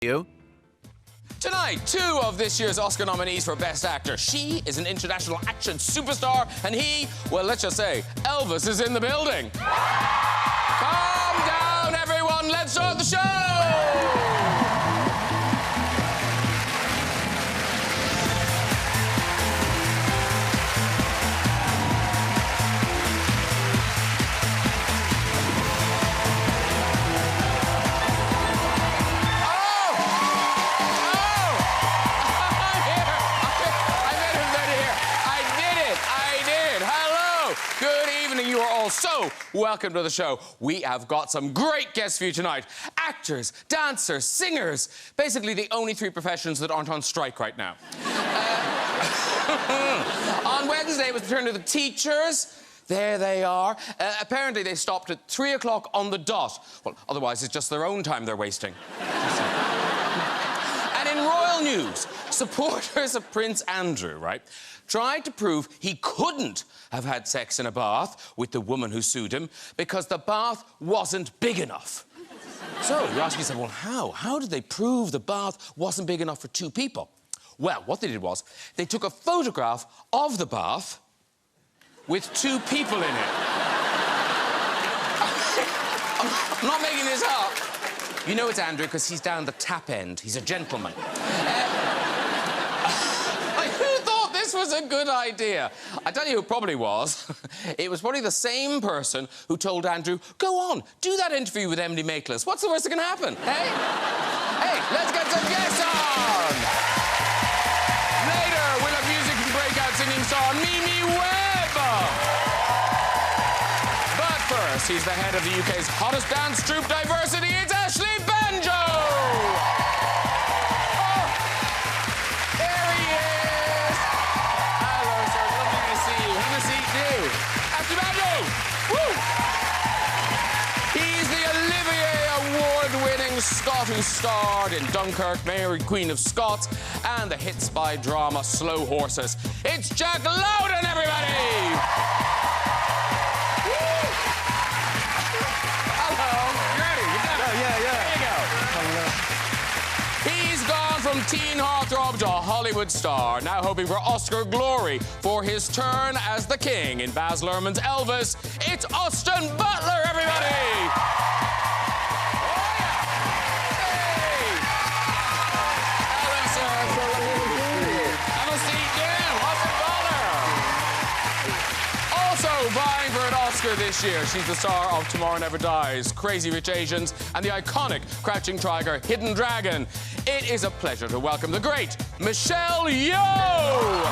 You? Tonight, 2 of this year's Oscar nominees for Best Actor. She is an international action superstar, and he, well, let's just say, Elvis is in the building. Calm down, everyone. Let's start the show. You are all so welcome to the show. We have got some great guests for you tonight. Actors, dancers, singers. Basically the only 3 professions that aren't on strike right now. On Wednesday, it was the turn of the teachers. There they are. Apparently, they stopped at 3 o'clock on the dot. Well, otherwise, it's just their own time they're wasting. And in royal news, supporters of Prince Andrew, right, tried to prove he couldn't have had sex in a bath with the woman who sued him because the bath wasn't big enough. So you ask yourself, well, how? How did they prove the bath wasn't big enough for 2 people? Well, what they did was they took a photograph of the bath with 2 people in it. I'm not making this up. You know it's Andrew because he's down the tap end. He's a gentleman. This was a good idea. I tell you who probably was. It was probably the same person who told Andrew, go on, do that interview with Emily Maitlis. What's the worst that can happen, hey? Hey, let's get some guests on! Later, we'll have music from breakout singing star Mimi Webb. But first, he's the head of the UK's hottest dance troupe diversity. It's Ashley Banjo! Scott, who starred in Dunkirk, Mary, Queen of Scots, and the hit spy drama Slow Horses. It's Jack Lowden, everybody! Hello. You ready? There you go. He's gone from teen heartthrob to a Hollywood star, now hoping for Oscar glory for his turn as the king in Baz Luhrmann's Elvis. It's Austin Butler, everybody! Vying for an Oscar this year, she's the star of Tomorrow Never Dies, Crazy Rich Asians, and the iconic Crouching Tiger, Hidden Dragon. It is a pleasure to welcome the great Michelle Yeoh!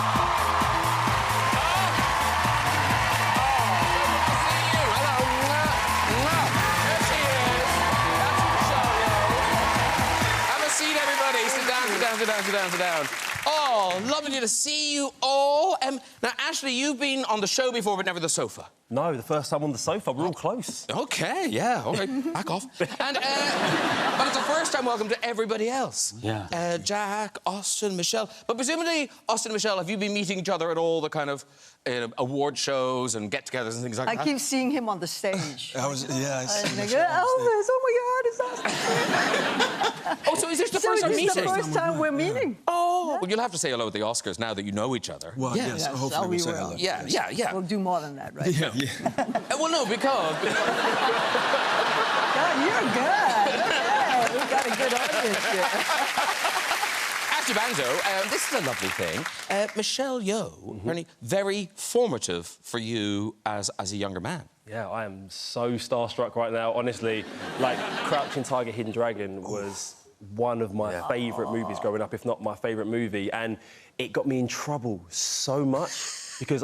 Sit down. Oh, lovely to see you all. Now, Ashley, you've been on the show before, but never the sofa. No, the first time on the sofa. We're all close. OK, yeah, OK. Back off. And, but it's the first time welcome to everybody else. Yeah. Jack, Austin, Michelle. But presumably, Austin and Michelle, have you been meeting each other at all the kind of award shows and get-togethers and things like that? I keep seeing him on the stage. I see Elvis, oh my God, it's Austin. Oh, so is this the first time meeting? It's the first time we're meeting. Oh, yeah. Well, you'll have to say hello at the Oscars now that you know each other. Well, yes, hopefully we say hello. Yeah. We'll do more than that, right? Yeah. Well, no, because... God, you're good. Okay. We've got a good audience here. Ashley Banjo, this is a lovely thing. Michelle Yeoh, apparently very formative for you as a younger man. Yeah, I am so starstruck right now, honestly. Like, Crouching Tiger, Hidden Dragon was one of my favourite movies growing up, if not my favourite movie, and it got me in trouble so much because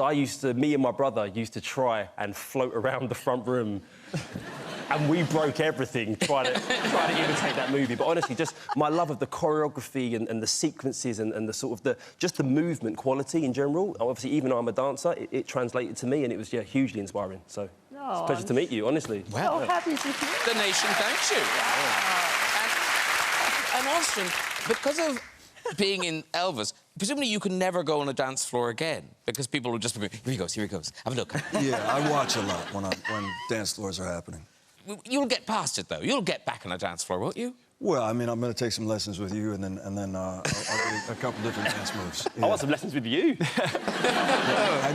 me and my brother used to try and float around the front room and we broke everything trying to imitate that movie. But honestly, just my love of the choreography and the sequences and the sort of just the movement quality in general. Obviously, even though I'm a dancer, it translated to me, and it was hugely inspiring. So it's a pleasure to meet you, honestly. Well, So happy to hear. the nation thanks you. And Austin, because of being in Elvis, presumably you can never go on a dance floor again because people will just be, here he goes, have a look. Yeah, I watch a lot when dance floors are happening. You'll get past it, though. You'll get back on a dance floor, won't you? Well, I mean, I'm going to take some lessons with you, and then I'll do a couple different dance moves. I want some lessons with you. I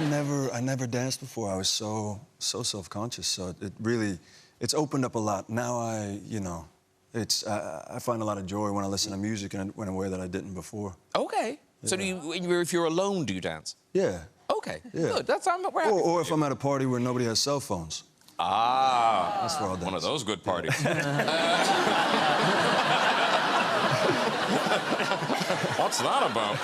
never danced before. I was so self-conscious. So it's opened up a lot. Now I find a lot of joy when I listen to music in a way that I didn't before. Okay. Yeah. So if you're alone, do you dance? Yeah. Okay. Yeah. Good. That's we're happy. Or if I'm at a party where nobody has cell phones. Ah. That's where I'll dance. One of those good parties. What's that about?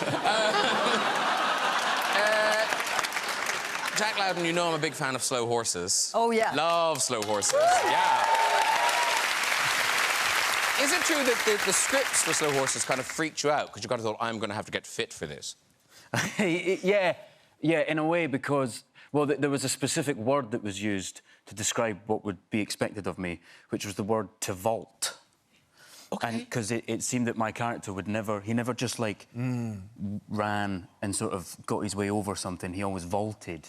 Jack Loudon, you know I'm a big fan of slow horses. Oh, yeah. Love slow horses. Yeah. Is it true that the scripts for slow horses kind of freaked you out because you got to thought, I'm going to have to get fit for this? Yeah, in a way, because, well, there was a specific word that was used to describe what would be expected of me, which was the word to vault. Okay. And because it seemed that my character would never... He never just, like, ran and sort of got his way over something. He always vaulted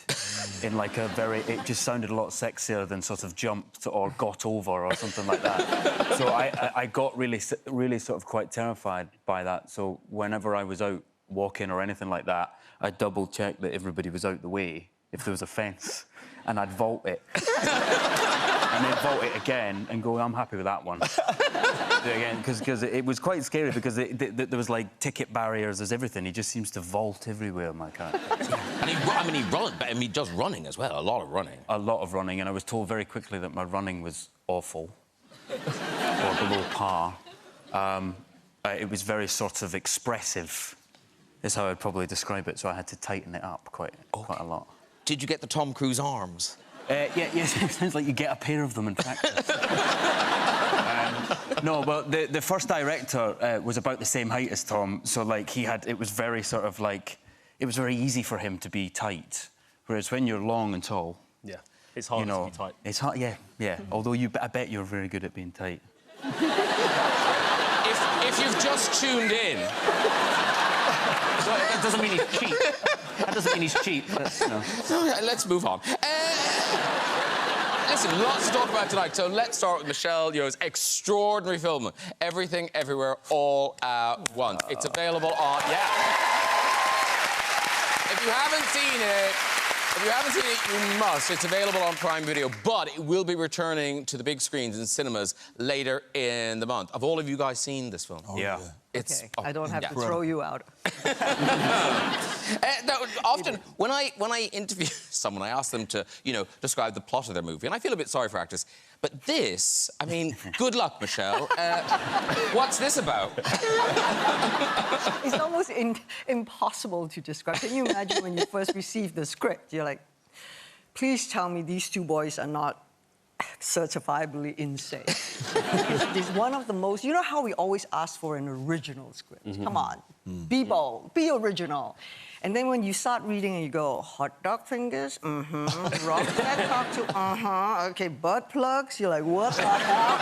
in, like, a very... It just sounded a lot sexier than sort of jumped or got over or something like that. So I got really sort of quite terrified by that. So whenever I was out walking or anything like that, I'd double-check that everybody was out the way if there was a fence, and I'd vault it. And then vault it again and go, I'm happy with that one. Do it again, because it was quite scary because there was, like, ticket barriers, there's everything. He just seems to vault everywhere, my character. And he does running as well, a lot of running. A lot of running, and I was told very quickly that my running was awful, or below par. It was very sort of expressive, is how I'd probably describe it, so I had to tighten it up quite a lot. Did you get the Tom Cruise arms? Yes, it sounds like you get a pair of them in practice. No, well, the first director was about the same height as Tom, so, like, it was very sort of, like... It was very easy for him to be tight, whereas when you're long and tall... Yeah, it's hard to be tight. It's hard, yeah. Although I bet you're very good at being tight. If you've just tuned in... That doesn't mean he's cheap. That doesn't mean he's cheap. That's, you know. Let's move on. Listen, lots to talk about tonight, so let's start with Michelle Yeoh's extraordinary film, Everything, Everywhere, All at Once. It's available on... Yeah. If you haven't seen it, you must. It's available on Prime Video, but it will be returning to the big screens in cinemas later in the month. Have all of you guys seen this film? Oh, yeah. It's... Okay, I don't have to throw you out. Often, when I interview someone, I ask them to, describe the plot of their movie, and I feel a bit sorry for actors. But this, I mean, good luck, Michelle. What's this about? It's almost impossible to describe. Can you imagine when you first received the script? You're like, please tell me these two boys are not certifiably insane. It's one of the most... You know how we always ask for an original script? Come on, be bold, be original. And then when you start reading and you go, hot dog fingers, rock that cocktail, okay, butt plugs, you're like, what the hell?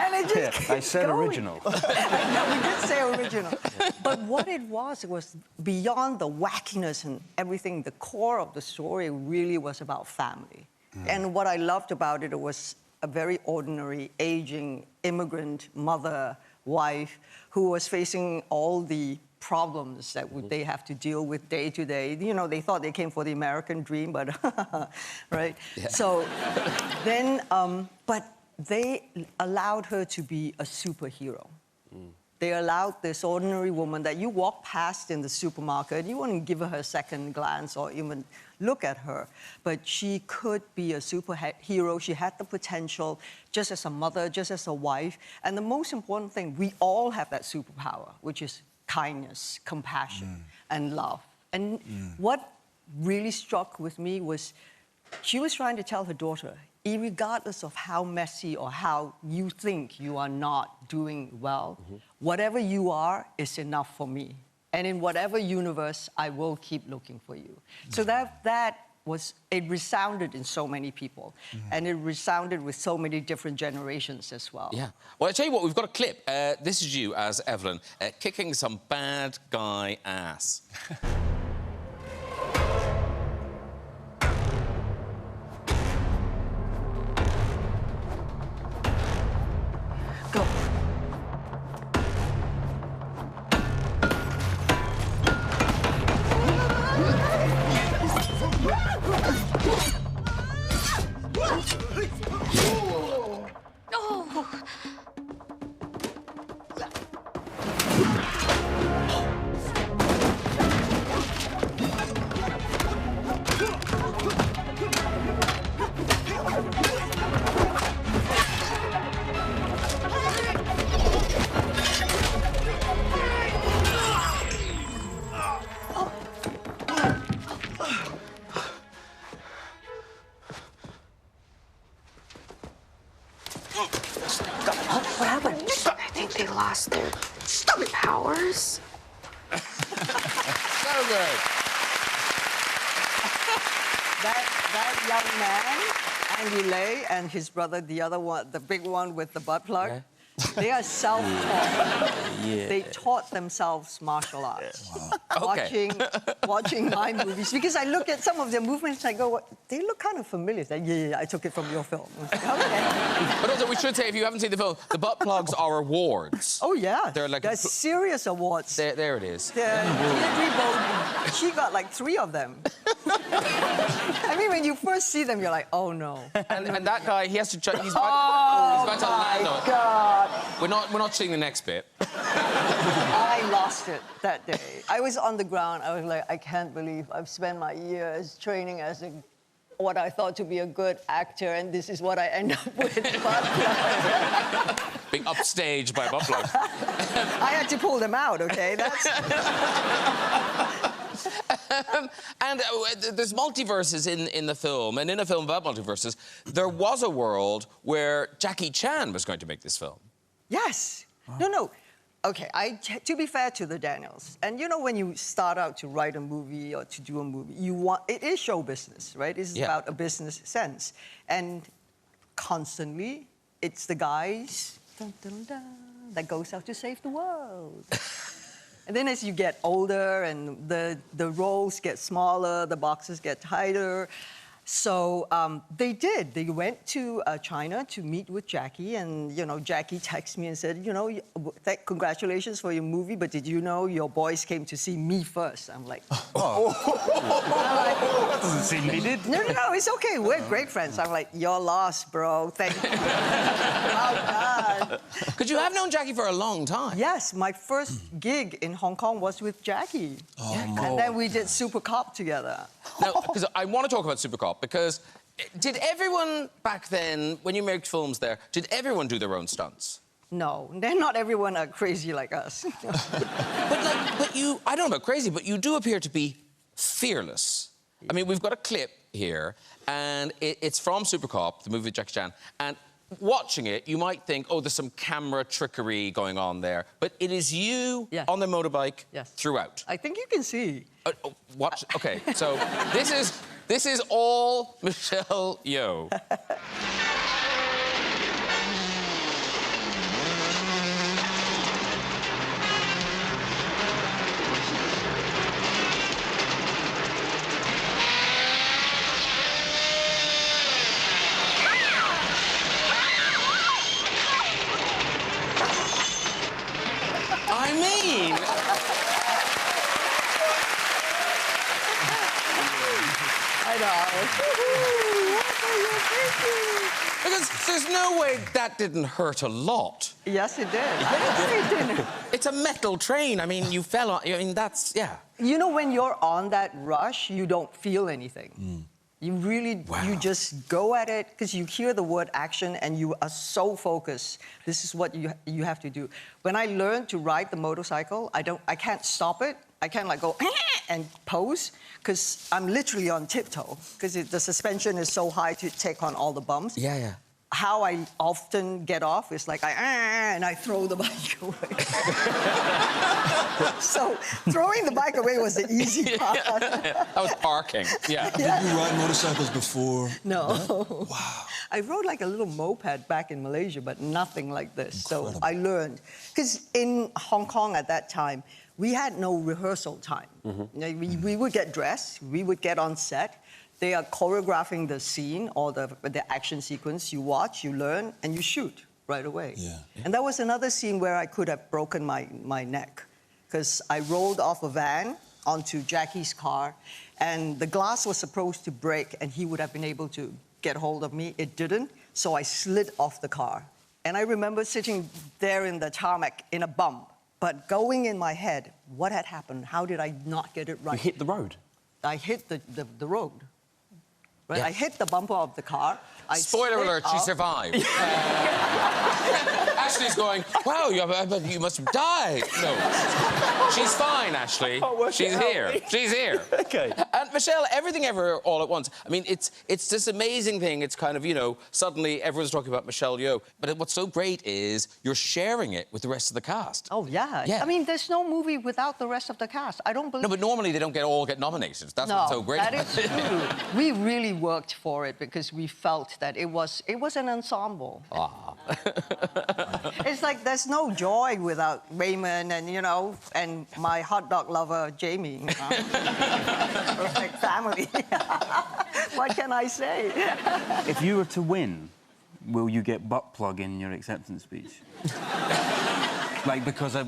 And it just keeps I said going. original. No, we did say original. But what it was beyond the wackiness and everything, the core of the story really was about family. And what I loved about it was a very ordinary, aging immigrant mother, wife, who was facing all the problems that they have to deal with day to day. You know, they thought they came for the American dream, but... right? Yeah. So then... but they allowed her to be a superhero. They allowed this ordinary woman that you walk past in the supermarket, you wouldn't give her a second glance or even look at her, but she could be a superhero. She had the potential, just as a mother, just as a wife. And the most important thing, we all have that superpower, which is kindness, compassion, and love. And what really struck with me was she was trying to tell her daughter, irregardless of how messy or how you think you are not doing well, whatever you are is enough for me. And in whatever universe, I will keep looking for you. So that was, it resounded in so many people. And it resounded with so many different generations as well. Yeah. Well, I tell you what, we've got a clip. This is you as Evelyn kicking some bad guy ass. Go. lost their stupid powers. So good. That young man, Andy Lay, and his brother, the other one, the big one with the butt plug, they are self-taught. They taught themselves martial arts. Wow. Watching my movies. Because I look at some of their movements and I go, they look kind of familiar. It's like, yeah, I took it from your film. Like, okay. But also, we should say, if you haven't seen the film, the butt plugs are awards. Oh, yeah. They're like... They're serious awards. There it is. She got like 3 of them. I mean, when you first see them, you're like, oh, no. And that guy, he has to... He's about to land on it. God. We're not seeing the next bit. I lost it that day. I was on the ground. I was like, I can't believe I've spent my years training as what I thought to be a good actor, and this is what I end up with. Being upstaged by butt plugs. I had to pull them out, okay? There's multiverses in the film, and in a film about multiverses, there was a world where Jackie Chan was going to make this film. Yes. No. Okay, to be fair to the Daniels, and you know when you start out to write a movie or to do a movie, it is show business, right? It's about a business sense. And constantly, it's the guys that goes out to save the world. And then as you get older and the roles get smaller, the boxes get tighter. So they did. They went to China to meet with Jackie, and, you know, Jackie texted me and said, you know, congratulations for your movie, but did you know your boys came to see me first? I'm like, That doesn't seem needed. No, it's okay. We're great friends. I'm like, you're lost, bro. Thank you. Oh, God. Because you have known Jackie for a long time. Yes, my first gig in Hong Kong was with Jackie. And then we did Super Cop together. Now, because I want to talk about Super Cop, because did everyone back then, when you made films there, did everyone do their own stunts? No, not everyone are crazy like us. but you, I don't know about crazy, but you do appear to be fearless. I mean, we've got a clip here, and it's from Super Cop, the movie with Jackie Chan, and watching it, you might think, oh, there's some camera trickery going on there, but it is you on the motorbike throughout. I think you can see. Watch. Okay, so this is all Michelle Yeoh. I mean... I know. What are you thinking? Because there's no way that didn't hurt a lot. Yes, it did. Yes, it did. It's a metal train. I mean, you fell on... I mean, that's... Yeah. You know, when you're on that rush, you don't feel anything. You really... You just go at it, because you hear the word action, and you are so focused. This is what you have to do. When I learned to ride the motorcycle, I can't stop it. I can't, like, go and pose, because I'm literally on tiptoe, because the suspension is so high to take on all the bumps. Yeah. How I often get off is like and I throw the bike away. So throwing the bike away was the easy part. That was parking. Yeah. Did you ride motorcycles before? No. Wow. I rode like a little moped back in Malaysia, but nothing like this. Incredible. So I learned. Because in Hong Kong at that time, we had no rehearsal time. You know, we would get dressed, we would get on set. They are choreographing the scene or the action sequence. You watch, you learn, and you shoot right away. Yeah. And that was another scene where I could have broken my neck, because I rolled off a van onto Jackie's car, and the glass was supposed to break, and he would have been able to get hold of me. It didn't, so I slid off the car. And I remember sitting there in the tarmac in a bump, but going in my head, what had happened? How did I not get it right? You hit the road? I hit the road. Right? Yeah. I hit the bumper of the car. Spoiler alert, she survived. Ashley's going, wow, you must have died. No, she's fine, Ashley. She's here. She's here. Okay. And Michelle, Everything Everywhere All at Once. I mean, it's this amazing thing. It's kind of, you know, suddenly everyone's talking about Michelle Yeoh. But what's so great is you're sharing it with the rest of the cast. Oh, yeah. I mean, there's no movie without the rest of the cast. I don't believe... No, but normally they don't all get nominated. That's what's so great. That is true. We really worked for it because we felt that it was an ensemble. Ah. It's like there's no joy without Raymond and, you know, and my hot dog lover, Jamie. You know? Perfect family. What can I say? If you were to win, will you get butt plug in your acceptance speech? Like, because I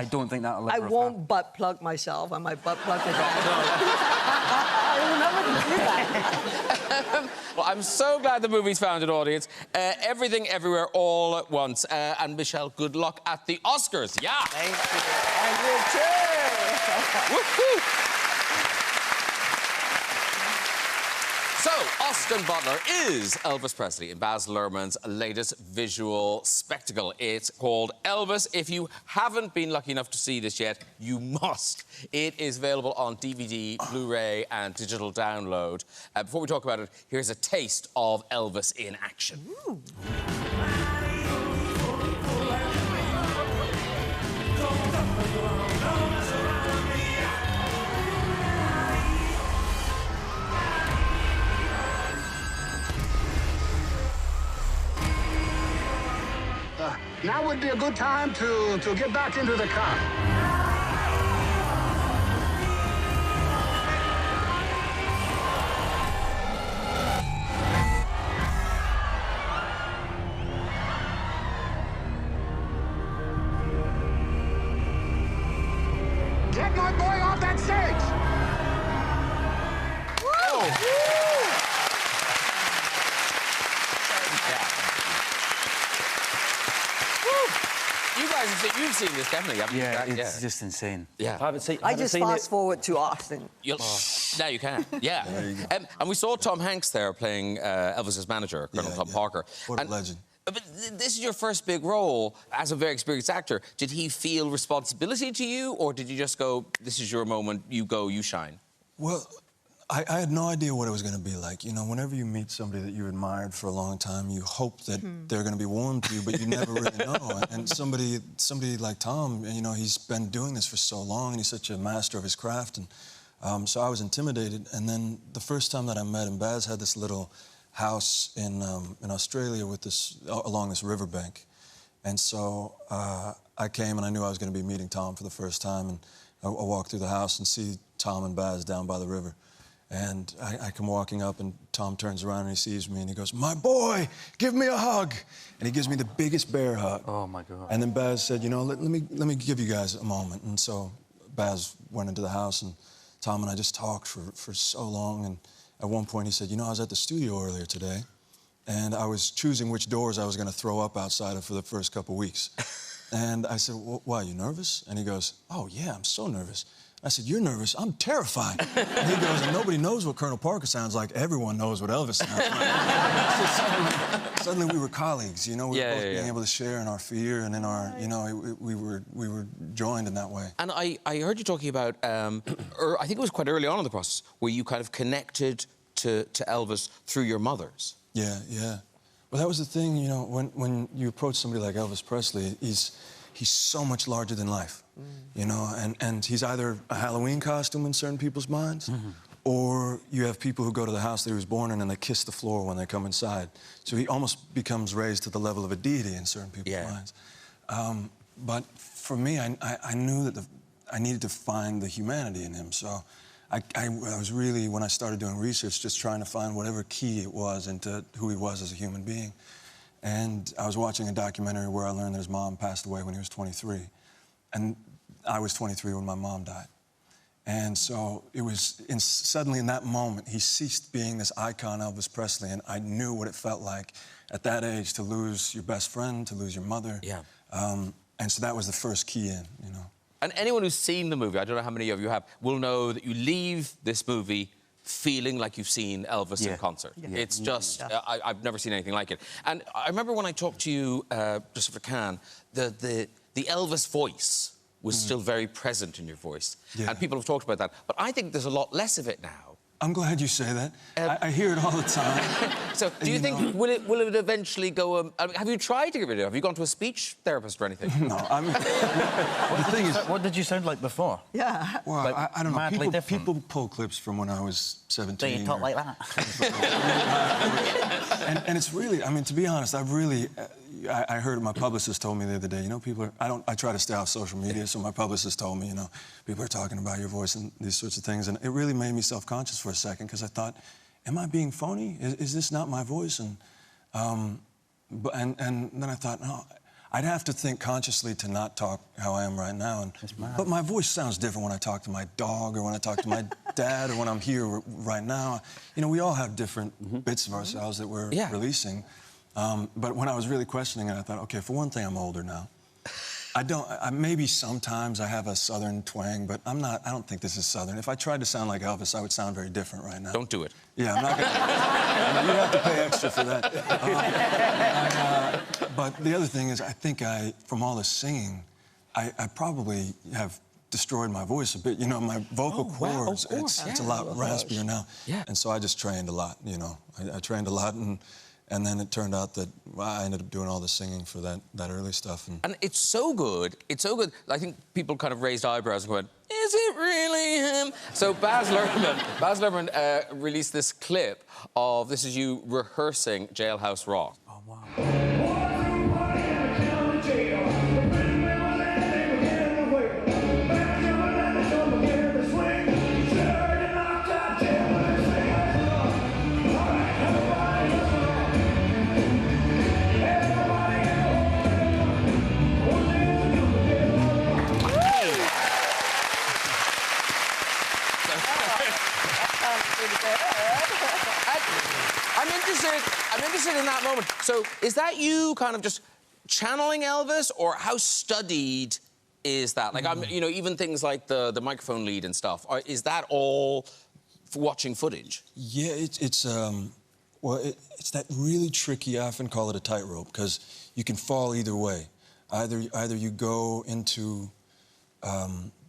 don't think that'll ever I won't butt plug myself. I might butt plug the I remember to do that. Well, I'm so glad the movie's found an audience. Everything, Everywhere, All at Once. And Michelle, good luck at the Oscars. Yeah. Thank you. And you too. Woo-hoo. So, Austin Butler is Elvis Presley in Baz Luhrmann's latest visual spectacle. It's called Elvis. If you haven't been lucky enough to see this yet, you must. It is available on DVD, Blu-ray and digital download. Before we talk about it, here's a taste of Elvis in action. Ooh. Now would be a good time to get back into the car. Get my boy off that stage! Woo! You guys you've seen this, definitely, haven't you? Yeah, it's just insane. Yeah. I haven't seen I just fast forward to Austin. Now you can, yeah. And we saw Tom Hanks there playing Elvis's manager, Colonel Tom Parker. What a legend. But this is your first big role as a very experienced actor. Did he feel responsibility to you, or did you just go, this is your moment, you go, you shine? Well, I had no idea what it was going to be like. You know, whenever you meet somebody that you admired for a long time, you hope that they're going to be warm to you, but you never really know. And somebody like Tom, you know, he's been doing this for so long, and he's such a master of his craft. And so I was intimidated. And then the first time that I met him, Baz had this little house in Australia with along this riverbank. And so I came, and I knew I was going to be meeting Tom for the first time. And I walked through the house and see Tom and Baz down by the river. And I come walking up, and Tom turns around and he sees me, and he goes, "My boy, give me a hug." And he gives me the biggest bear hug. Oh, my God. And then Baz said, "You know, let me give you guys a moment." And so Baz went into the house, and Tom and I just talked for so long. And at one point he said, "You know, I was at the studio earlier today, and I was choosing which doors I was going to throw up outside of for the first couple weeks." And I said, "Well, why, are you nervous?" And he goes, "Oh, yeah, I'm so nervous." I said, "You're nervous? I'm terrified." And he goes, "And nobody knows what Colonel Parker sounds like. Everyone knows what Elvis sounds like." So suddenly we were colleagues, you know? We were both being able to share in our fear and in our, you know, we were joined in that way. And I heard you talking about, I think it was quite early on in the process, where you kind of connected to Elvis through your mothers. Yeah, yeah. Well, that was the thing, you know, when you approach somebody like Elvis Presley, he's so much larger than life, you know, and he's either a Halloween costume in certain people's minds, or you have people who go to the house that he was born in and they kiss the floor when they come inside. So he almost becomes raised to the level of a deity in certain people's minds. But for me, I knew that I needed to find the humanity in him. So I was really, when I started doing research, just trying to find whatever key it was into who he was as a human being. And I was watching a documentary where I learned that his mom passed away when he was 23. And I was 23 when my mom died. And so it was, suddenly in that moment, he ceased being this icon, Elvis Presley, and I knew what it felt like at that age to lose your best friend, to lose your mother. Yeah. And so that was the first key in, you know. And anyone who's seen the movie, I don't know how many of you have, will know that you leave this movie feeling like you've seen Elvis in concert. It's just, I've never seen anything like it. And I remember when I talked to you just for Cannes, the Elvis voice was still very present in your voice. And people have talked about that. But I think there's a lot less of it now. I'm glad you say that. I hear it all the time. So, do you think, will it eventually go... I mean, have you tried to get rid of it? Have you gone to a speech therapist or anything? No, I mean... the thing is... What did you sound like before? Yeah. Well, like, I don't know. People different. pull clips from when I was 17. Do you talk like that? and it's really... I mean, to be honest, I've really... I heard my publicist told me the other day, you know, people are... I try to stay off social media, so my publicist told me, you know, people are talking about your voice and these sorts of things, and it really made me self-conscious for a second, because I thought, am I being phony? Is this not my voice? And then I thought, no, I'd have to think consciously to not talk how I am right now. But my voice sounds different when I talk to my dog, or when I talk to my dad, or when I'm here right now. You know, we all have different bits of ourselves that we're releasing. But when I was really questioning it, I thought, okay, for one thing, I'm older now. Maybe sometimes I have a Southern twang, but I don't think this is Southern. If I tried to sound like Elvis, I would sound very different right now. Don't do it. Yeah, I'm not gonna... you have to pay extra for that. But the other thing is, I think from all the singing, I probably have destroyed my voice a bit. You know, my vocal cords, it's a lot raspier now. Yeah. And so I just trained a lot, you know. I trained a lot, and then it turned out that I ended up doing all the singing for that early stuff. And it's so good. It's so good. I think people kind of raised eyebrows and went, is it really him? So Baz Luhrmann released this clip of, this is you rehearsing Jailhouse Rock. Oh, wow. I'm interested in that moment. So, is that you kind of just channeling Elvis, or how studied is that? Like, you know, even things like the microphone lead and stuff. Is that all watching footage? Yeah, it's that really tricky. I often call it a tightrope, because you can fall either way. Either you go into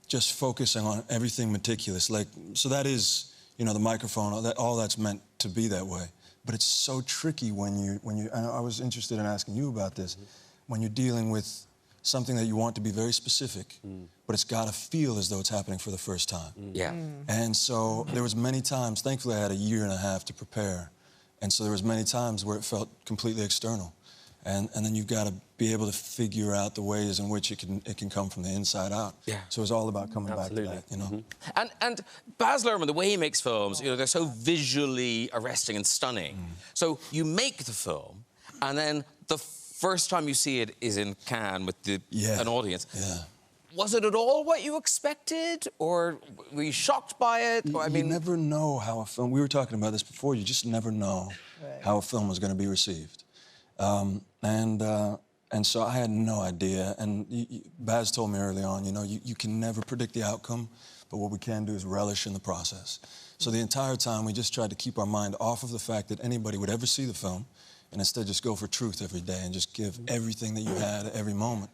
just focusing on everything meticulous, like, so that is, you know, the microphone. All that's meant to be that way. But it's so tricky when you. And I was interested in asking you about this. When you're dealing with something that you want to be very specific, but it's got to feel as though it's happening for the first time. Yeah. And so there was many times. Thankfully, I had a year and a half to prepare, and so there was many times where it felt completely external. And then you've got to be able to figure out the ways in which it can come from the inside out. Yeah. So it's all about coming back to that, you know. And Baz Luhrmann, the way he makes films, you know, they're so visually arresting and stunning. So you make the film, and then the first time you see it is in Cannes with an audience. Yeah. Was it at all what you expected, or were you shocked by it? Or, you never know how a film. We were talking about this before. You just never know how a film is going to be received. And so I had no idea. And Baz told me early on, you know, you can never predict the outcome, but what we can do is relish in the process. So the entire time, we just tried to keep our mind off of the fact that anybody would ever see the film, and instead just go for truth every day and just give everything that you had at every moment.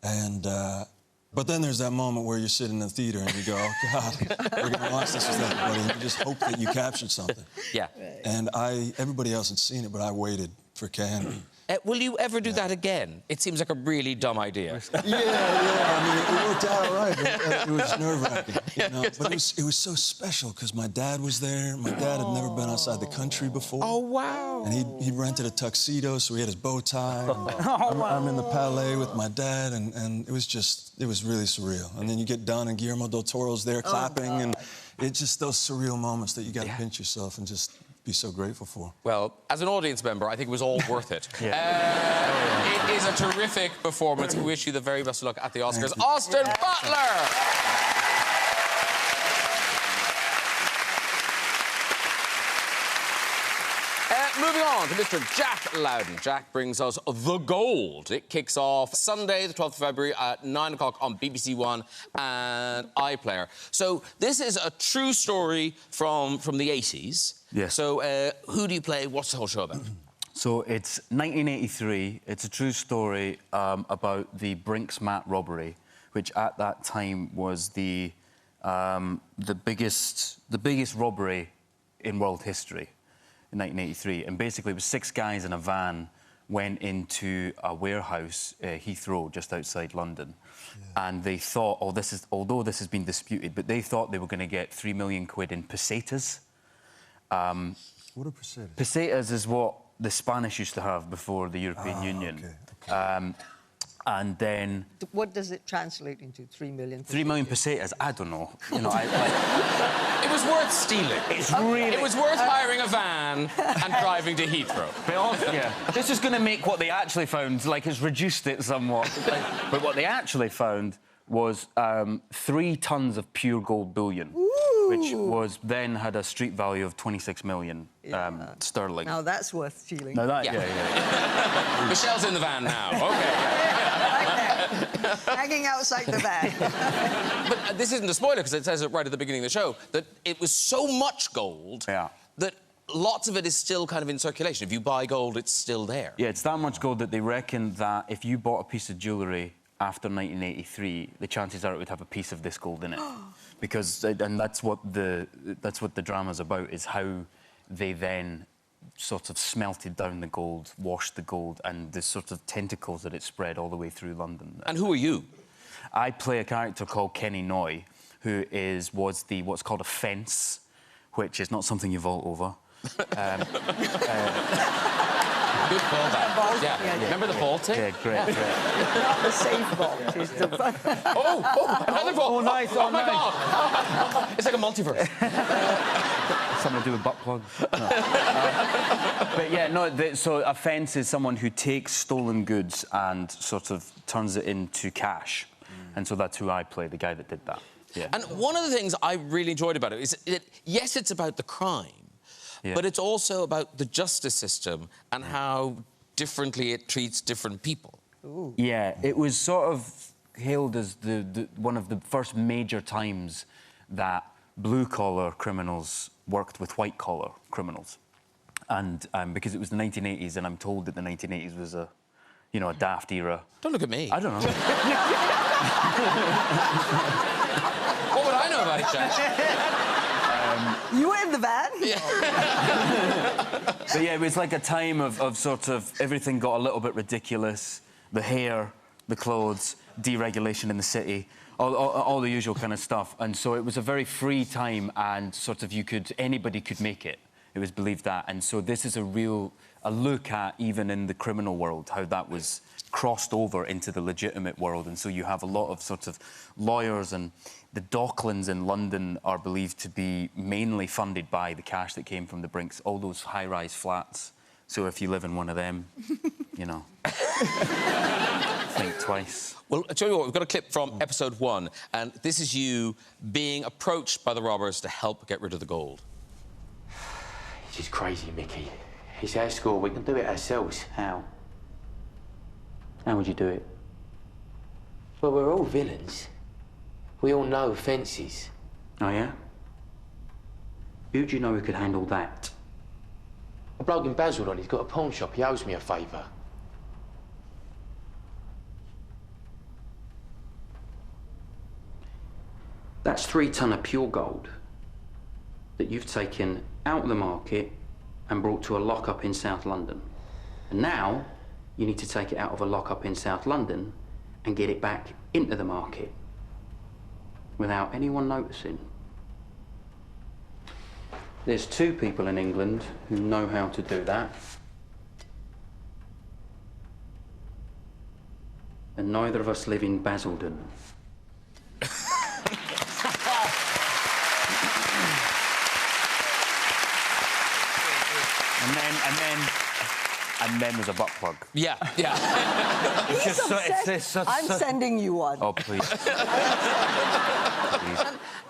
And, but then there's that moment where you're sitting in the theater and you go, oh, God, we're going to watch this with everybody, and you just hope that you captured something. Yeah. And everybody else had seen it, but I waited for Cannes. Will you ever do that again? It seems like a really dumb idea. Yeah. I mean, it worked out all right. It was nerve-wracking, you know? But it was so special, because my dad was there. My dad had never been outside the country before. Oh, wow. And he rented a tuxedo, so he had his bow tie. I'm in the Palais with my dad, and it was really surreal. And then you get done, and Guillermo del Toro's there clapping, and it's just those surreal moments that you got to pinch yourself and just be so grateful for. Well, as an audience member, I think it was all worth it. It is a terrific performance. We wish you the very best of luck at the Oscars. Austin Butler! Moving on to Mr. Jack Loudon. Jack brings us The Gold. It kicks off Sunday, the 12th of February at 9 o'clock on BBC One and iPlayer. So this is a true story from the 80s. Yes. So who do you play? What's the whole show about? So it's 1983. It's a true story about the Brinks Mat robbery, which at that time was the biggest robbery in world history in 1983. And basically, it was 6 guys in a van went into a warehouse, Heathrow, just outside London, and they thought, although this has been disputed, but they thought they were going to get £3 million in pesetas. What are pesetas? Pesetas is what the Spanish used to have before the European Union. Okay. And then... What does it translate into, 3 million? 3 million pesetas? I don't know. You know, It was worth stealing. It's really... It was worth hiring a van and driving to Heathrow. Yeah. This is going to make what they actually found, like, it's reduced it somewhat. But what they actually found was 3 tons of pure gold bullion, which was then had a street value of 26 million sterling. Now that's worth stealing. Now that, yeah. Michelle's in the van now. OK. Hanging outside the van. But this isn't a spoiler, because it says it right at the beginning of the show, that it was so much gold that lots of it is still kind of in circulation. If you buy gold, it's still there. Yeah, it's that much gold that they reckon that if you bought a piece of jewellery after 1983, the chances are it would have a piece of this gold in it. Because, and that's what the drama's about, is how they then sort of smelted down the gold, washed the gold, and the sort of tentacles that it spread all the way through London. And who are you? I play a character called Kenny Noy, who was what's called a fence, which is not something you vault over. Good callback. Yeah. Remember the vaulting? Yeah, great. Not the safe vault. It's the... Another vault. Oh, nice. Oh, my God. It's like a multiverse. Something to do with butt plugs. No. But yeah, no. So a fence is someone who takes stolen goods and sort of turns it into cash, and so that's who I play, the guy that did that. Yeah. And one of the things I really enjoyed about it is that, yes, it's about the crime, but it's also about the justice system and how differently it treats different people. Ooh. Yeah, it was sort of hailed as one of the first major times that blue-collar criminals worked with white-collar criminals. And because it was the 1980s, and I'm told that the 1980s was a daft era. Don't look at me. I don't know. What would I know about it, Jack? You were in the van? But yeah, it was like a time of sort of everything got a little bit ridiculous. The hair, the clothes, deregulation in the city, all the usual kind of stuff. And so it was a very free time, and sort of anybody could make it. It was believed that. And so this is a look at, even in the criminal world, how that was crossed over into the legitimate world. And so you have a lot of sort of lawyers, and the Docklands in London are believed to be mainly funded by the cash that came from the Brinks, all those high-rise flats. So if you live in one of them, think twice. Well, I'll tell you what, we've got a clip from episode 1, and this is you being approached by the robbers to help get rid of the gold. She's crazy, Mickey. It's our school. We can do it ourselves. How? How would you do it? Well, we're all villains. We all know fences. Oh, yeah? Who do you know who could handle that? A bloke in Basildon, he's got a pawn shop. He owes me a favour. That's 3 ton of pure gold that you've taken out of the market and brought to a lock-up in South London. And now, you need to take it out of a lock-up in South London and get it back into the market without anyone noticing. There's 2 people in England who know how to do that. And neither of us live in Basildon. And then there's a butt plug. Yeah. I'm sending you one. Oh, please.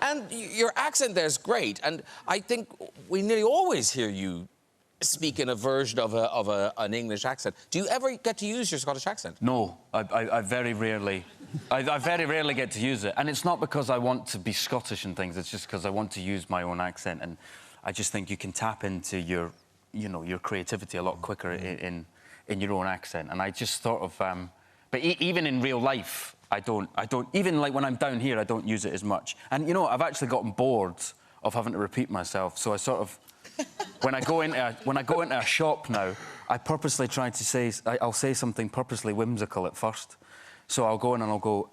And your accent there's great, and I think we nearly always hear you speak in a version of an English accent. Do you ever get to use your Scottish accent? No, I very rarely... I very rarely get to use it. And it's not because I want to be Scottish and things, it's just because I want to use my own accent. And I just think you can tap into your, you know, your creativity a lot quicker in your own accent. And I just sort of... but even in real life, I don't... Even, like, when I'm down here, I don't use it as much. And, you know, I've actually gotten bored of having to repeat myself, so I sort of... when I go into a shop now, I purposely try to say... I'll say something purposely whimsical at first. So I'll go in and I'll go,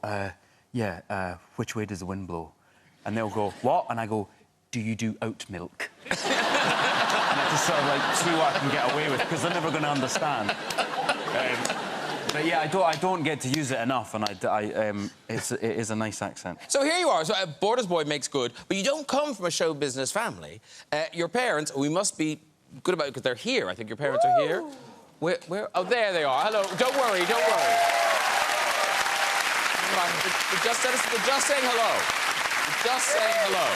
which way does the wind blow? And they'll go, what? And I go, do you do oat milk? And I just sort of, like, see what I can get away with, because they're never going to understand. But yeah, I don't get to use it enough, and it is a nice accent. So here you are. So Borders Boy makes good, but you don't come from a show business family. Your parents, we must be good about it because they're here. I think your parents are here. Where? Oh, there they are. Hello. Don't worry. Don't worry. We're just saying hello. We're just saying hello.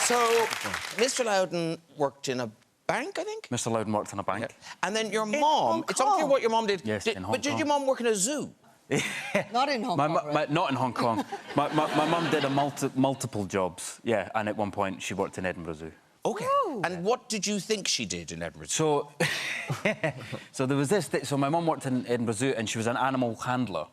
So, Mr. Loudon worked in a bank, I think? Mr. Loudon worked in a bank. Yeah. And then your mom... It's unclear what your mom did. Yes, in Hong Kong. But did your mom work in a zoo? Not in Hong Kong, right? Not in Hong Kong. My mum did multiple jobs, yeah, and at one point she worked in Edinburgh Zoo. OK. Ooh. And what did you think she did in Edinburgh Zoo? So, so there was this... So my mum worked in Edinburgh Zoo and she was an animal handler.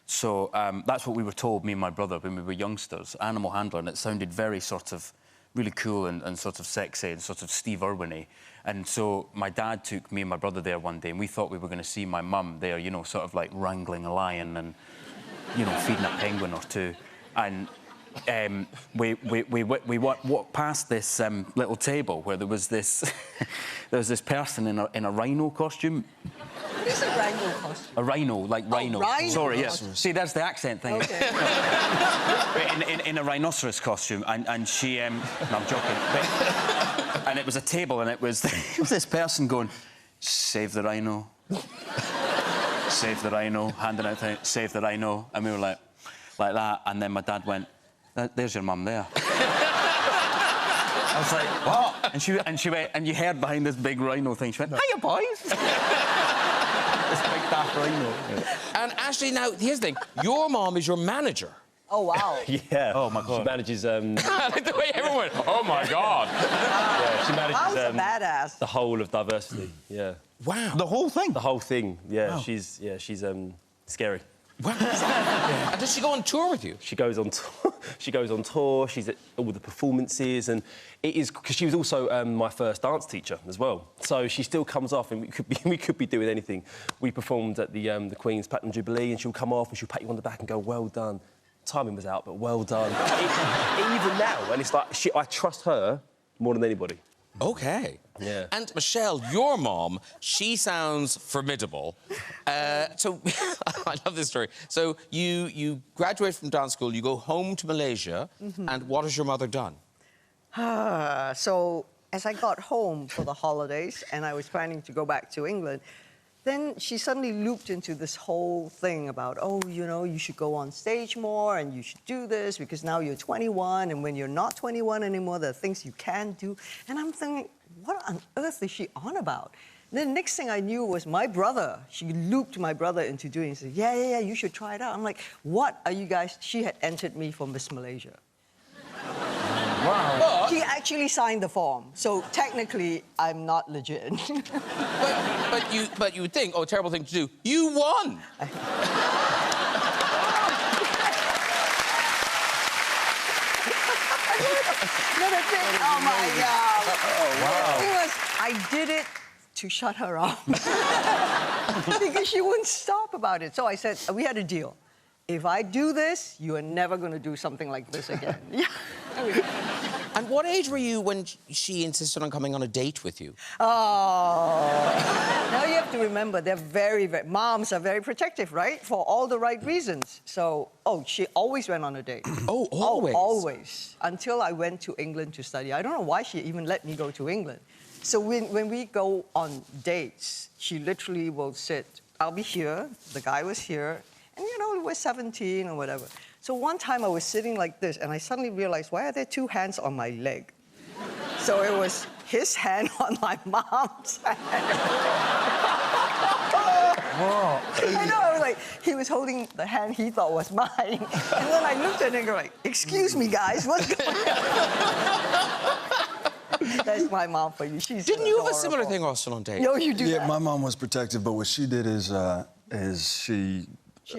So that's what we were told, me and my brother, when we were youngsters, animal handler, and it sounded very sort of really cool and sort of sexy and sort of Steve Irwin-y. And so my dad took me and my brother there one day, and we thought we were going to see my mum there, you know, sort of like wrangling a lion and, you know, feeding a penguin or two. And we walked past this little table where there was this person in a rhino costume. What is a rhino costume? A rhino, like rhino. Rhino. Sorry, yes. See, that's the accent thing. Okay. in a rhinoceros costume, and she... no, I'm joking. And it was a table, and it was this person going, save the rhino. Save the rhino, handing out things, save the rhino. And we were like that, and then my dad went, there's your mum there. I was like, what? And she went, and you heard behind this big rhino thing, she went, hiya, boys. This big daft rhino. Yeah. And Ashley, now, here's the thing. Your mom is your manager. Oh, wow. Yeah. Oh, my God. She manages... I like the way everyone went, oh, my God. Yeah, she manages... I was a badass. The whole of diversity, yeah. Wow. The whole thing? The whole thing, yeah. Wow. She's scary. Wow. Yeah. And does she go on tour with you? She goes on tour. She goes on tour. She's at all the performances, and it is because she was also my first dance teacher as well. So she still comes off, and we could be doing anything. We performed at the Queen's Platinum Jubilee, and she'll come off and she'll pat you on the back and go, "Well done." Timing was out, but well done. Even now, and it's like I trust her more than anybody. OK. Yeah. And Michelle, your mom, she sounds formidable. So I love this story. So you graduate from dance school, you go home to Malaysia, and what has your mother done? So as I got home for the holidays and I was planning to go back to England, then she suddenly looped into this whole thing about, oh, you know, you should go on stage more and you should do this because now you're 21, and when you're not 21 anymore, there are things you can do. And I'm thinking, what on earth is she on about? And then the next thing I knew was my brother. She looped my brother into doing it. She said, yeah, you should try it out. I'm like, what are you guys? She had entered me for Miss Malaysia. Wow. He actually signed the form, so technically I'm not legit. but you would think, oh, terrible thing to do. You won. No, that's it. Oh my God. Oh, wow. The thing was, I did it to shut her up because she wouldn't stop about it. So I said, we had a deal. If I do this, you are never going to do something like this again. Yeah. And what age were you when she insisted on coming on a date with you? Oh. Now you have to remember, they're very... Moms are very protective, right? For all the right reasons. So, she always went on a date. Oh, always? Oh, always. Until I went to England to study. I don't know why she even let me go to England. So when we go on dates, she literally will sit, I'll be here, the guy was here, and, you know, we're 17 or whatever. So one time I was sitting like this, and I suddenly realized, why are there two hands on my leg? So it was his hand on my mom's hand. Whoa. I know, I was like, he was holding the hand he thought was mine. And then I looked at him and go like, excuse me, guys, what's going on? That's my mom for you. She's Didn't you have a adorable. similar thing, Austin, on date? No, you do Yeah, that. my mom was protective, but what she did is she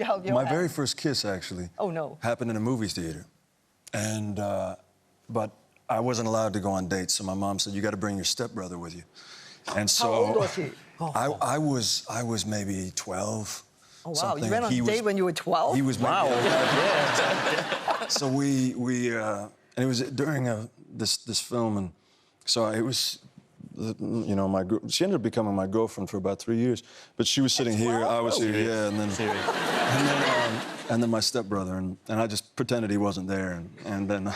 held your my hand. very first kiss, actually. Oh, no. Happened in a movie theater. And, but I wasn't allowed to go on dates, so my mom said, you got to bring your stepbrother with you. And so... How old was he? I was maybe 12. Oh, wow. Something. You went on a date when you were 12? He was maybe... Wow. Yeah. So and it was during this film, and so it was, you know, she ended up becoming my girlfriend for about 3 years. But she was sitting here, I was here, yeah, and then my stepbrother, and I just pretended he wasn't there, and then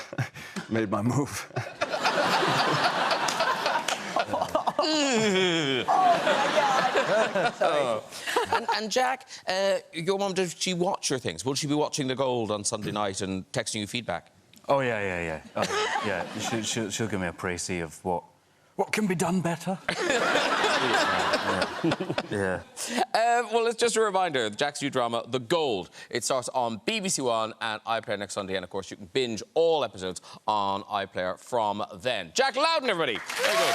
made my move. Oh, my God. Sorry. And Jack, your mum, does she watch your things? Will she be watching The Gold on Sunday night and texting you feedback? Oh, yeah. Yeah, she'll give me a précis of what can be done better. Yeah. Well, it's just a reminder, Jack's new drama, The Gold. It starts on BBC One and iPlayer next Sunday, and, of course, you can binge all episodes on iPlayer from then. Jack Loudon, everybody. Very good.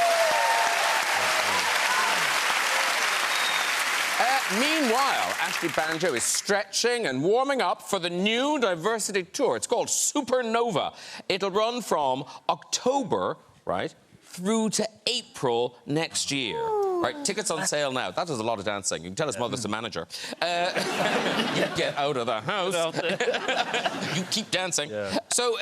Meanwhile, Ashley Banjo is stretching and warming up for the new diversity tour. It's called Supernova. It'll run from October, right, through to April next year. Right, tickets on sale now. That is a lot of dancing. You can tell his mother's the manager. Get out of the house. You keep dancing. Yeah. So,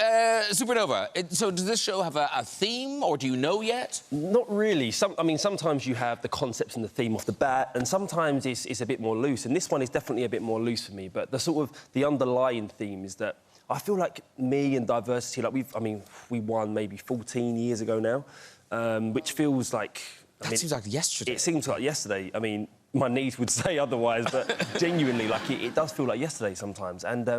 Supernova. So, does this show have a theme, or do you know yet? Not really. I mean, sometimes you have the concepts and the theme off the bat, and sometimes it's a bit more loose. And this one is definitely a bit more loose for me. But the underlying theme is that I feel like me and diversity, like we won maybe 14 years ago now, which feels like. That seems like yesterday. It seems like yesterday. I mean, my knees would say otherwise, but genuinely, like, it does feel like yesterday sometimes. And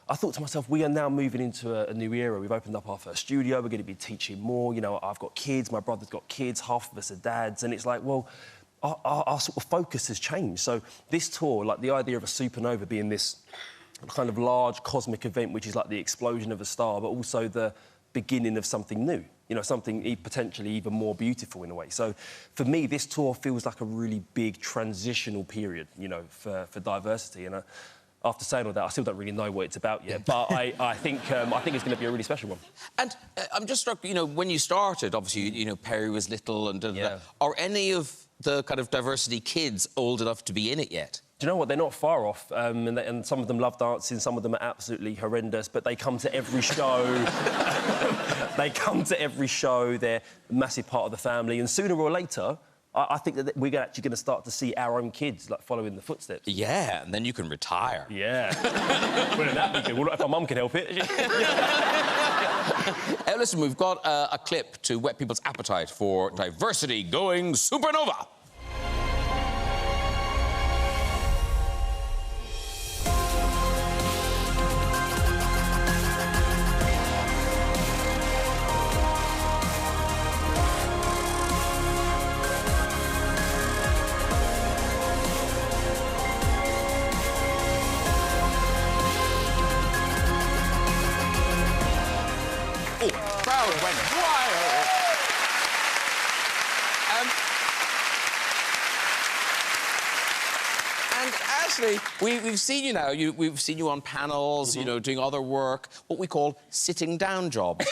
I thought to myself, we are now moving into a new era. We've opened up our first studio. We're going to be teaching more. You know, I've got kids. My brother's got kids. Half of us are dads. And it's like, well, our sort of focus has changed. So this tour, like the idea of a supernova being this kind of large cosmic event, which is like the explosion of a star, but also the beginning of something new. You know, something potentially even more beautiful in a way. So, for me, this tour feels like a really big transitional period, you know, for diversity. And after saying all that, I still don't really know what it's about yet. But I think it's going to be a really special one. And I'm just struck, you know, when you started, obviously, you know, Perry was little and... Are any of the kind of diversity kids old enough to be in it yet? Do you know what? They're not far off, and some of them love dancing, some of them are absolutely horrendous, but they come to every show. They come to every show. They're a massive part of the family, and sooner or later, I think that we're actually going to start to see our own kids like following the footsteps. Yeah, and then you can retire. Yeah. Wouldn't that be good? Well, if my mum can help it. Listen, we've got a clip to whet people's appetite for diversity going supernova. Crowd went wild. And Ashley, we've seen you now. We've seen you on panels, you know, doing other work, what we call sitting down jobs.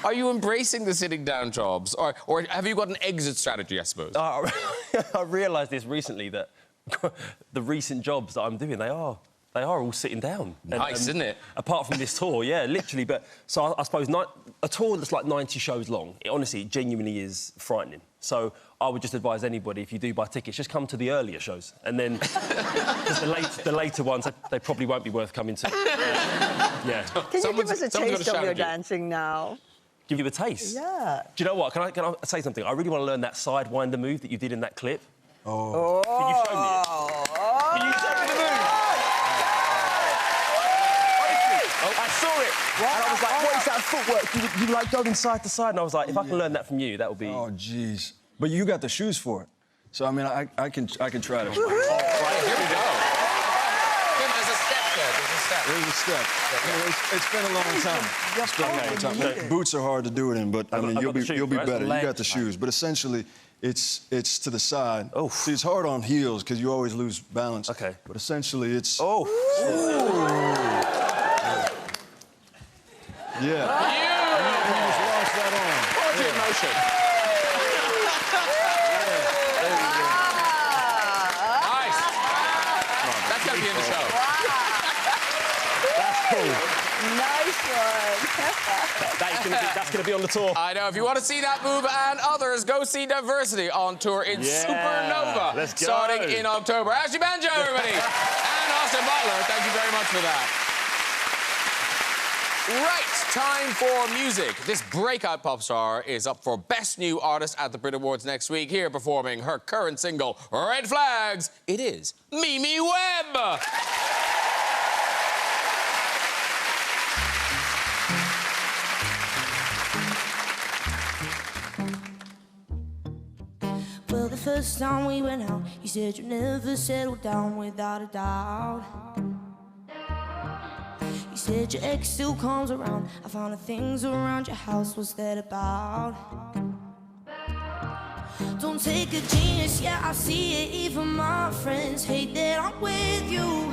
Are you embracing the sitting down jobs, or have you got an exit strategy, I suppose? I realised this recently that the recent jobs that I'm doing, they are all sitting down. Nice, isn't it? Apart from this tour, yeah, literally. But so I suppose a tour that's like 90 shows long, it genuinely is frightening. So I would just advise anybody, if you do buy tickets, just come to the earlier shows, and then the later ones, they probably won't be worth coming to. Yeah. Can you give us a taste of your dancing now? Give you a taste? Yeah. Do you know what? Can I say something? I really want to learn that sidewinder move that you did in that clip. Oh. Can you show me it? Can you show me the move? I saw it, and I was like, what is that footwork? You like going side to side, and I was like, if I can learn that from you, that would be... Oh, jeez. But you got the shoes for it. So, I mean, I can try to... Right, here we go. Tim, there's a step there. There's a step. I mean, it's been a long time. It's been a long time. Boots are hard to do it in, but, I mean, you'll be better. You got the shoes. But essentially, it's to the side. Oh. See, it's hard on heels, because you always lose balance. Okay. But essentially, it's... Oh. Yeah. Beautiful. You just launch that on. Poetry in motion. Nice. That's going to be in the show. That's cool. Nice one. That's gonna be on the tour. I know. If you want to see that move and others, go see Diversity on tour in Supernova. Let's go. Starting in October. Ashley Banjo, everybody. And Austin Butler. Thank you very much for that. Right, time for music. This breakout pop star is up for Best New Artist at the Brit Awards next week. Here performing her current single, Red Flags, it is Mimi Webb. Well, the first time we went out, you said you'd never settle down without a doubt. You said your ex still comes around. I found the things around your house, what's that about? Don't take a genius, yeah, I see it. Even my friends hate that I'm with you.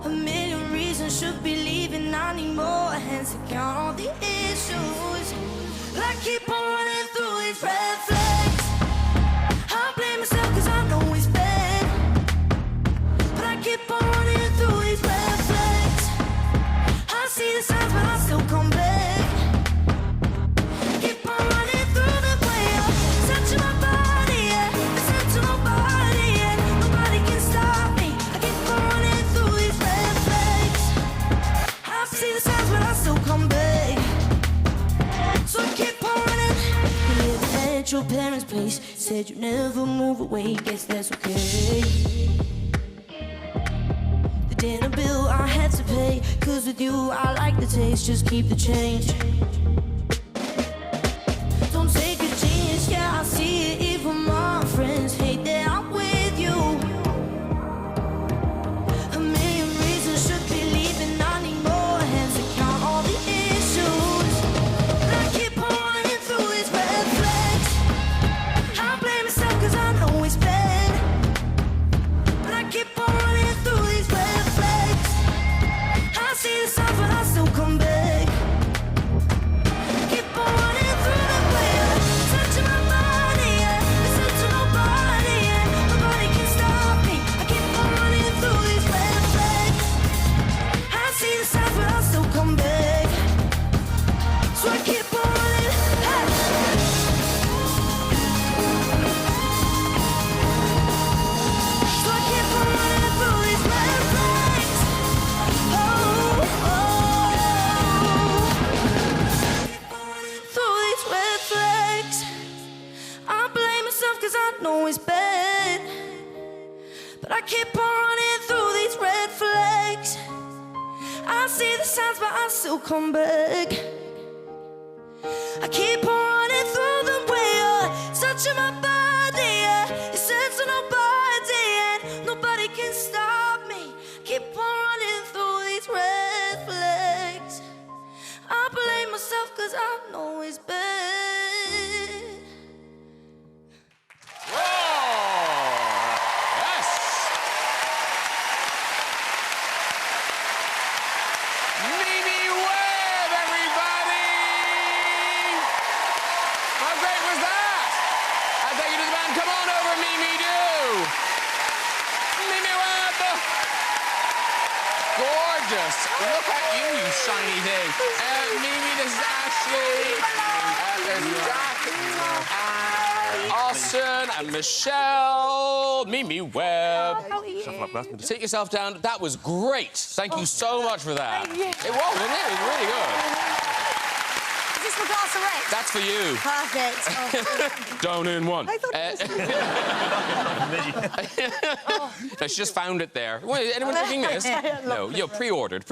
A million reasons should be leaving. I need more hands to count all the issues. I keep on running through these red flags. I blame myself cause I know it's bad, but I keep on running through these red flags. I see the signs but I still come back. Keep on running through the way I'm touching my body, yeah. Listen to nobody, yeah. Nobody can stop me. I keep on running through these red flags. I see the signs but I still come back. So I keep on running. Living at your parents' place, said you never move away, guess that's okay. The dinner bill I had to pay, cause with you I like the taste, just keep the change. Don't take a chance, yeah, I see it. Even my friends hate that I'm with you. A million reasons should be leaving. I need more hands to count all the issues. I keep on running through these red flags. I blame myself cause I know it's bad, but I keep on running through these red flags. I see the signs but I still come back. Keep on running through the way I'm touching my body, yeah. Listen to nobody, yeah. Nobody can stop me. I keep on running through these red flags. I see the signs but I still come back. So I keep on running. Hey. So I keep on running through these red flags. Through these red flags. I blame myself cause I know it's bad, but I keep on running through these red flags. I see the signs but I still come back. I keep on running through the way you're touching my body, yeah. You said to nobody and nobody can stop me. Keep on running through these red flags. I blame myself cause I know it's bad. Whoa! Yes! Mimi Webb, everybody! How great was that? I thank you to the band. Come on over, Mimi, do! Mimi Webb! Gorgeous. Look at you, you shiny thing. Mimi, this is Ashley. There's Jack. And Austin and Michelle. Mimi Webb. Sit yourself down. That was great. Thank you so much for that. It was, wasn't it? It was really good. This is just for Glass of Rex? That's for you. Perfect. Down in one. I thought No, she just found it there. Wait, anyone drinking this? No, you pre-ordered.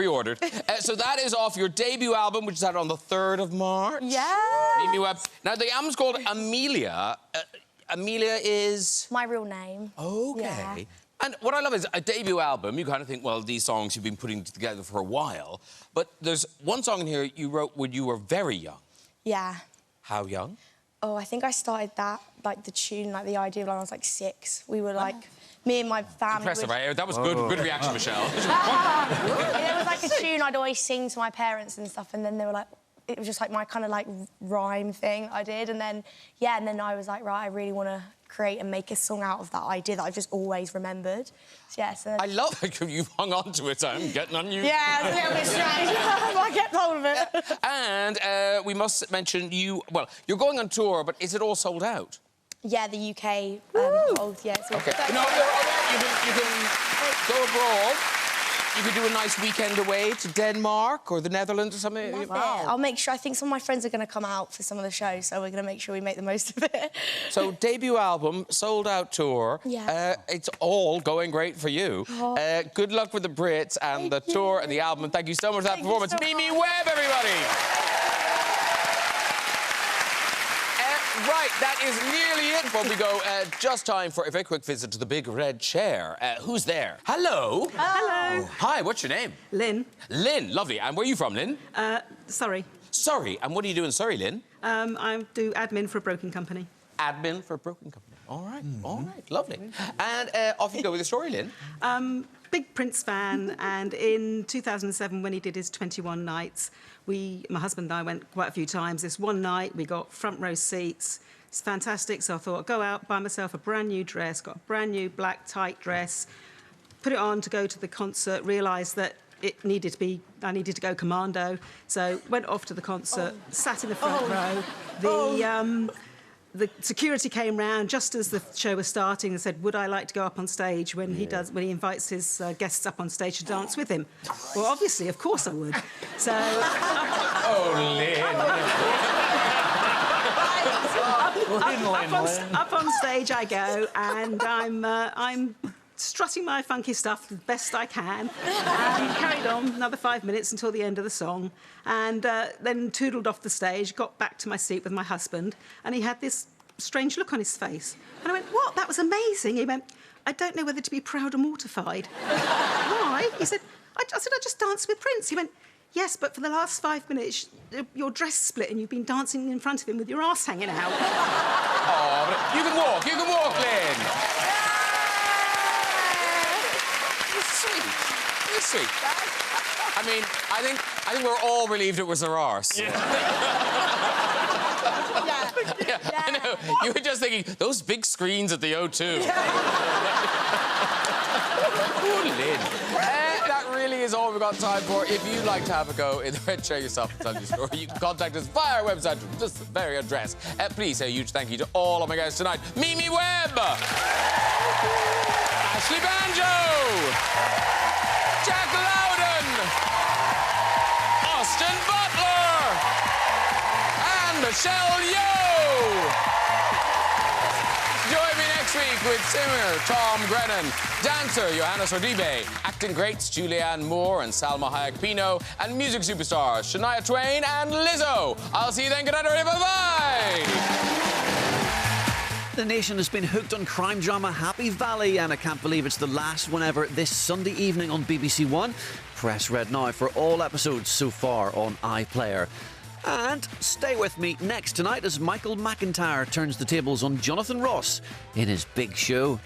So that is off your debut album, which is out on the 3rd of March. Yeah. Mimi Webb. Now, the album's called Amelia. Amelia is... My real name. OK. Yeah. And what I love is a debut album, you kind of think, well, these songs you've been putting together for a while. But there's one song in here you wrote when you were very young. Yeah. How young? Oh, I think I started that, like, the tune, like, the idea when I was, like, 6. We were, like... Me and my family... Impressive, right? That was good reaction, Michelle. It was, like, a tune I'd always sing to my parents and stuff, and then they were like... It was just, like, my kind of, like, rhyme thing I did, and then, yeah, and then I was like, right, I really want to create and make a song out of that idea that I've just always remembered. So, yeah, so... I love that you've hung on to it. I'm getting on you. Yeah, it's a little bit strange. I kept hold of it. And we must mention you... Well, you're going on tour, but is it all sold out? Yeah, the UK hold, yeah. It's all OK. No, you can go abroad. You could do a nice weekend away to Denmark or the Netherlands or something. Love it. I'll make sure... I think some of my friends are going to come out for some of the shows, so we're going to make sure we make the most of it. So, debut album, sold-out tour. Yeah. It's all going great for you. Oh. Good luck with the Brits and the tour and the album. And thank you so much for that performance. Mimi Webb, everybody! Right, that is nearly it. But we go just time for a very quick visit to the big red chair. Who's there? Hello. Hello. Hi, what's your name? Lynn. Lynn, lovely. And where are you from, Lynn? Surrey. Surrey. And what do you do in Surrey, Lynn? I do admin for a broking company. Admin for a broking company. All right, all right, lovely. And off you go with the story, Lynn. Big Prince fan, and in 2007, when he did his 21 nights, my husband and I went quite a few times. This one night, we got front row seats. It's fantastic, so I thought I'd go out, buy myself a brand new dress, got a brand new black tight dress, put it on to go to the concert, realised that I needed to go commando, so went off to the concert, sat in the front row. The security came round just as the show was starting and said, would I like to go up on stage when he invites his guests up on stage to dance with him? Well, obviously, of course I would. So... Oh, Lynn. Up on stage I go, and I'm strutting my funky stuff the best I can, and carried on another 5 minutes until the end of the song, and then toodled off the stage, got back to my seat with my husband, and he had this strange look on his face. And I went, what? That was amazing. He went, I don't know whether to be proud or mortified. Why? He said, I just danced with Prince. He went, yes, but for the last 5 minutes, your dress split and you've been dancing in front of him with your arse hanging out. Oh, but you can walk, Lynn. It's sweet. I mean, I think we're all relieved it was her arse. Yeah. I know. You were just thinking, those big screens at the O2. Poor Lynn. That really is all we've got time for. If you'd like to have a go in the red chair yourself and tell your story, you can contact us via our website, just the very address. Please say a huge thank you to all of my guests tonight. Mimi Webb! Ashley Banjo! Jack Loudon! Austin Butler! And Michelle Yeoh! Join me next week with singer Tom Grennan, dancer Johannes Odibe, acting greats Julianne Moore and Salma Hayek-Pino, and music superstars Shania Twain and Lizzo. I'll see you then. Good night, everybody. Bye-bye! The nation has been hooked on crime drama Happy Valley, and I can't believe it's the last one ever this Sunday evening on BBC One. Press red now for all episodes so far on iPlayer. And stay with me next tonight as Michael McIntyre turns the tables on Jonathan Ross in his big show.